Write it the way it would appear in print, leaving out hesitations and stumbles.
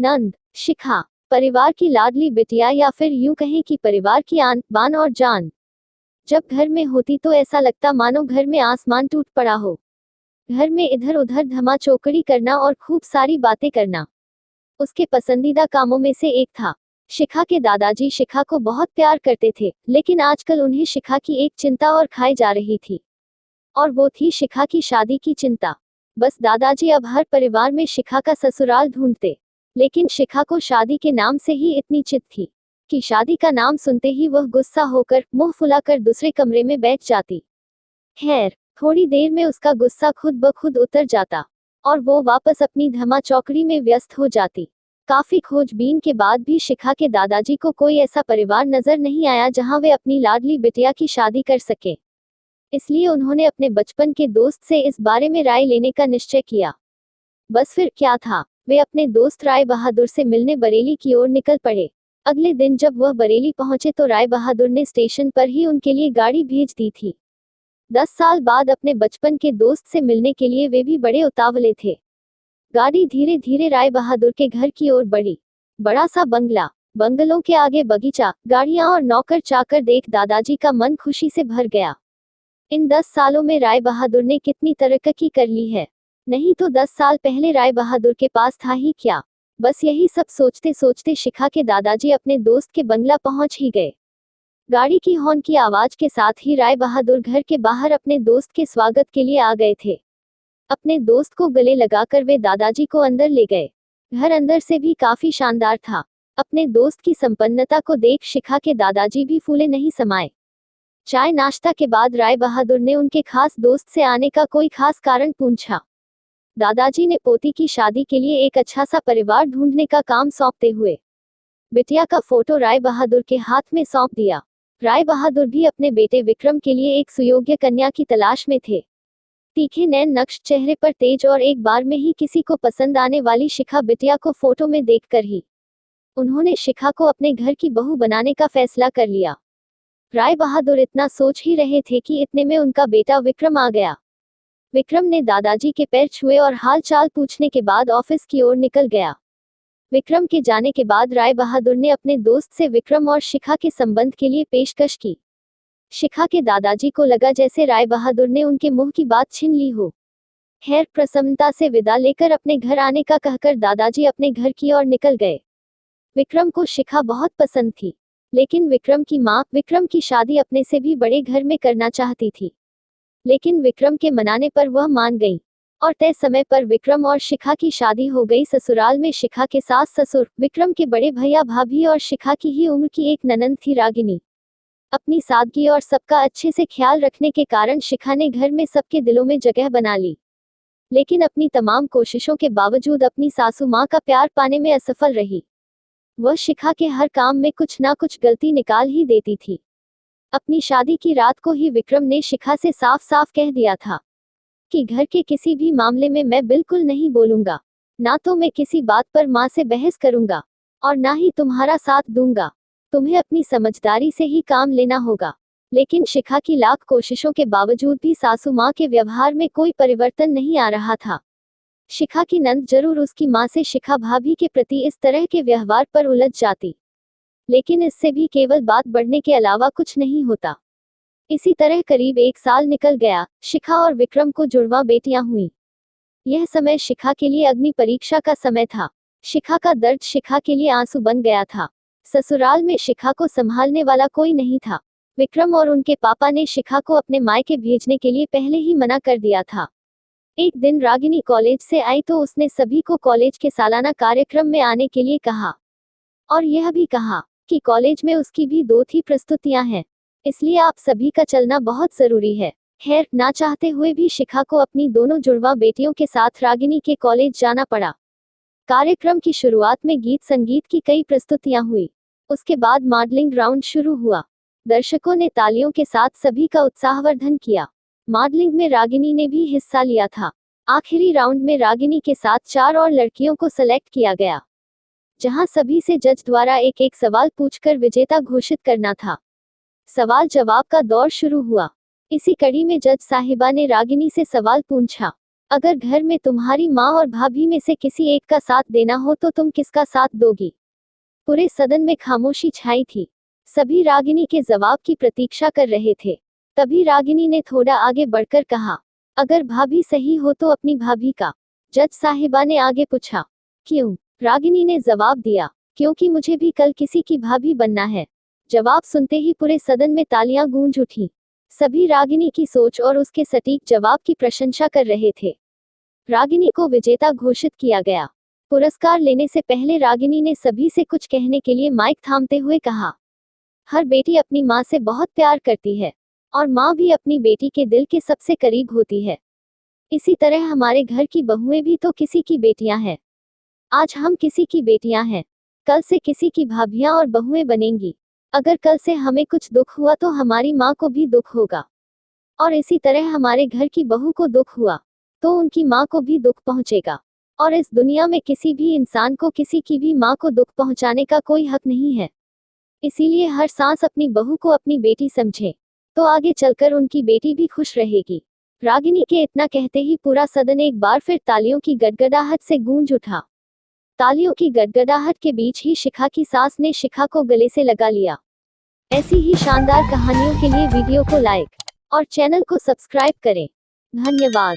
नंद, शिखा, परिवार की लाडली बिटिया या फिर यूं कहें कि परिवार की आन बान और जान। जब घर में होती तो ऐसा लगता मानो घर में आसमान टूट पड़ा हो। घर में इधर उधर धमा चौकड़ी करना और खूब सारी बातें करना उसके पसंदीदा कामों में से एक था। शिखा के दादाजी शिखा को बहुत प्यार करते थे, लेकिन आजकल उन्हें शिखा की एक चिंता और खाई जा रही थी, और वो थी शिखा की शादी की चिंता। बस दादाजी अब हर परिवार में शिखा का ससुराल ढूंढते, लेकिन शिखा को शादी के नाम से ही इतनी चित थी कि शादी का नाम सुनते ही वह गुस्सा होकर मुंह फुलाकर दूसरे कमरे में बैठ जाती। खैर, थोड़ी देर में उसका गुस्सा खुद ब खुद उतर जाता और वो वापस अपनी धमा चौकड़ी में व्यस्त हो जाती। काफी खोजबीन के बाद भी शिखा के दादाजी को कोई ऐसा परिवार नजर नहीं आया जहां वे अपनी लाडली बिटिया की शादी कर सके। इसलिए उन्होंने अपने बचपन के दोस्त से इस बारे में राय लेने का निश्चय किया। बस फिर क्या था, वे अपने दोस्त राय बहादुर से मिलने बरेली की ओर निकल पड़े। अगले दिन जब वह बरेली पहुंचे तो राय बहादुर ने स्टेशन पर ही उनके लिए गाड़ी भेज दी थी। 10 साल बाद अपने बचपन के दोस्त से मिलने के लिए वे भी बड़े उतावले थे। गाड़ी धीरे धीरे राय बहादुर के घर की ओर बढ़ी। बड़ा सा बंगला, बंगलों के आगे बगीचा, गाड़ियां और नौकर चाकर देख दादाजी का मन खुशी से भर गया। इन 10 सालों में राय बहादुर ने कितनी तरक्की कर ली है। नहीं तो 10 साल पहले राय बहादुर के पास था ही क्या। बस यही सब सोचते सोचते शिखा के दादाजी अपने दोस्त के बंगला पहुंच ही गए। गाड़ी की हॉर्न की आवाज के साथ ही राय बहादुर घर के बाहर अपने दोस्त के स्वागत के लिए आ गए थे। अपने दोस्त को गले लगाकर वे दादाजी को अंदर ले गए। घर अंदर से भी काफी शानदार था। अपने दोस्त की संपन्नता को देख शिखा के दादाजी भी फूले नहीं समाये। चाय नाश्ता के बाद राय बहादुर ने उनके खास दोस्त से आने का कोई खास कारण पूछा। दादाजी ने पोती की शादी के लिए एक अच्छा सा परिवार ढूंढने का काम सौंपते हुए बिटिया का फोटो राय बहादुर के हाथ में सौंप दिया। राय बहादुर भी अपने बेटे विक्रम के लिए एक सुयोग्य कन्या की तलाश में थे। तीखे नैन नक्श चेहरे पर तेज और एक बार में ही किसी को पसंद आने वाली शिखा बिटिया को फोटो में देखकर ही उन्होंने शिखा को अपने घर की बहू बनाने का फैसला कर लिया। राय बहादुर इतना सोच ही रहे थे कि इतने में उनका बेटा विक्रम आ गया। विक्रम ने दादाजी के पैर छुए और हाल चाल पूछने के बाद ऑफिस की ओर निकल गया। विक्रम के जाने के बाद राय बहादुर ने अपने दोस्त से विक्रम और शिखा के संबंध के लिए पेशकश की। शिखा के दादाजी को लगा जैसे राय बहादुर ने उनके मुंह की बात छीन ली हो। खैर, प्रसन्नता से विदा लेकर अपने घर आने का कहकर दादाजी अपने घर की ओर निकल गए। विक्रम को शिखा बहुत पसंद थी, लेकिन विक्रम की मां विक्रम की शादी अपने से भी बड़े घर में करना चाहती थी। लेकिन विक्रम के मनाने पर वह मान गई और तय समय पर विक्रम और शिखा की शादी हो गई। ससुराल में शिखा के सास ससुर, विक्रम के बड़े भैया भाभी और शिखा की ही उम्र की एक ननंद थी रागिनी। अपनी सादगी और सबका अच्छे से ख्याल रखने के कारण शिखा ने घर में सबके दिलों में जगह बना ली। लेकिन अपनी तमाम कोशिशों के बावजूद अपनी सासू मां का प्यार पाने में असफल रही। वह शिखा के हर काम में कुछ ना कुछ गलती निकाल ही देती थी। अपनी शादी की रात को ही विक्रम ने शिखा से साफ साफ कह दिया था कि घर के किसी भी मामले में मैं बिल्कुल नहीं बोलूंगा, ना तो मैं किसी बात पर मां से बहस करूंगा और ना ही तुम्हारा साथ दूंगा। तुम्हें अपनी समझदारी से ही काम लेना होगा। लेकिन शिखा की लाख कोशिशों के बावजूद भी सासू मां के व्यवहार में कोई परिवर्तन नहीं आ रहा था। शिखा की नंद जरूर उसकी मां से शिखा भाभी के प्रति इस तरह के व्यवहार पर उलझ जाती, लेकिन इससे भी केवल बात बढ़ने के अलावा कुछ नहीं होता। इसी तरह करीब 1 साल निकल गया। शिखा और विक्रम को जुड़वा बेटियां हुई। यह समय शिखा के लिए अग्नि परीक्षा का समय था। शिखा का दर्द शिखा के लिए आंसू बन गया था। ससुराल में शिखा को संभालने वाला कोई नहीं था। विक्रम और उनके पापा ने शिखा को अपने मायके भेजने के लिए पहले ही मना कर दिया था। एक दिन रागिनी कॉलेज से आई तो उसने सभी को कॉलेज के सालाना कार्यक्रम में आने के लिए कहा, और यह भी कहा कि कॉलेज में उसकी भी 2 प्रस्तुतियां हैं, इसलिए आप सभी का चलना बहुत जरूरी है। खैर, ना चाहते हुए भी शिखा को अपनी दोनों जुड़वा बेटियों के साथ रागिनी के कॉलेज जाना पड़ा। कार्यक्रम की शुरुआत में गीत संगीत की कई प्रस्तुतियां हुई। उसके बाद मॉडलिंग राउंड शुरू हुआ। दर्शकों ने तालियों के साथ सभी का उत्साहवर्धन किया। मॉडलिंग में रागिनी ने भी हिस्सा लिया था। आखिरी राउंड में रागिनी के साथ 4 और लड़कियों को सेलेक्ट किया गया, जहां सभी से जज द्वारा एक एक सवाल पूछकर विजेता घोषित करना था। सवाल जवाब का दौर शुरू हुआ। इसी कड़ी में जज साहिबा ने रागिनी से सवाल पूछा। अगर घर में तुम्हारी माँ और भाभी में से किसी एक का साथ देना हो तो तुम किसका साथ दोगी? पूरे सदन में खामोशी छाई थी। सभी रागिनी के जवाब की प्रतीक्षा कर रहे थे। तभी रागिनी ने थोड़ा आगे बढ़कर कहा, अगर भाभी सही हो तो अपनी भाभी का। जज साहिबा ने आगे पूछा, क्यों? रागिनी ने जवाब दिया, क्योंकि मुझे भी कल किसी की भाभी बनना है। जवाब सुनते ही पूरे सदन में तालियां गूंज उठी। सभी रागिनी की सोच और उसके सटीक जवाब की प्रशंसा कर रहे थे। रागिनी को विजेता घोषित किया गया। पुरस्कार लेने से पहले रागिनी ने सभी से कुछ कहने के लिए माइक थामते हुए कहा, हर बेटी अपनी माँ से बहुत प्यार करती है और माँ भी अपनी बेटी के दिल के सबसे करीब होती है। इसी तरह हमारे घर की बहुएं भी तो किसी की बेटियां हैं। आज हम किसी की बेटियां हैं, कल से किसी की भाभियां और बहुएं बनेंगी। अगर कल से हमें कुछ दुख हुआ तो हमारी माँ को भी दुख होगा, और इसी तरह हमारे घर की बहू को दुख हुआ तो उनकी माँ को भी दुख पहुंचेगा। और इस दुनिया में किसी भी इंसान को किसी की भी माँ को दुख पहुंचाने का कोई हक नहीं है। इसीलिए हर सांस अपनी बहू को अपनी बेटी समझे, तो आगे चलकर उनकी बेटी भी खुश रहेगी। रागिनी के इतना कहते ही पूरा सदन एक बार फिर तालियों की गड़गड़ाहट से गूंज उठा। तालियों की गड़गड़ाहट के बीच ही शिखा की सास ने शिखा को गले से लगा लिया। ऐसी ही शानदार कहानियों के लिए वीडियो को लाइक और चैनल को सब्सक्राइब करें। धन्यवाद।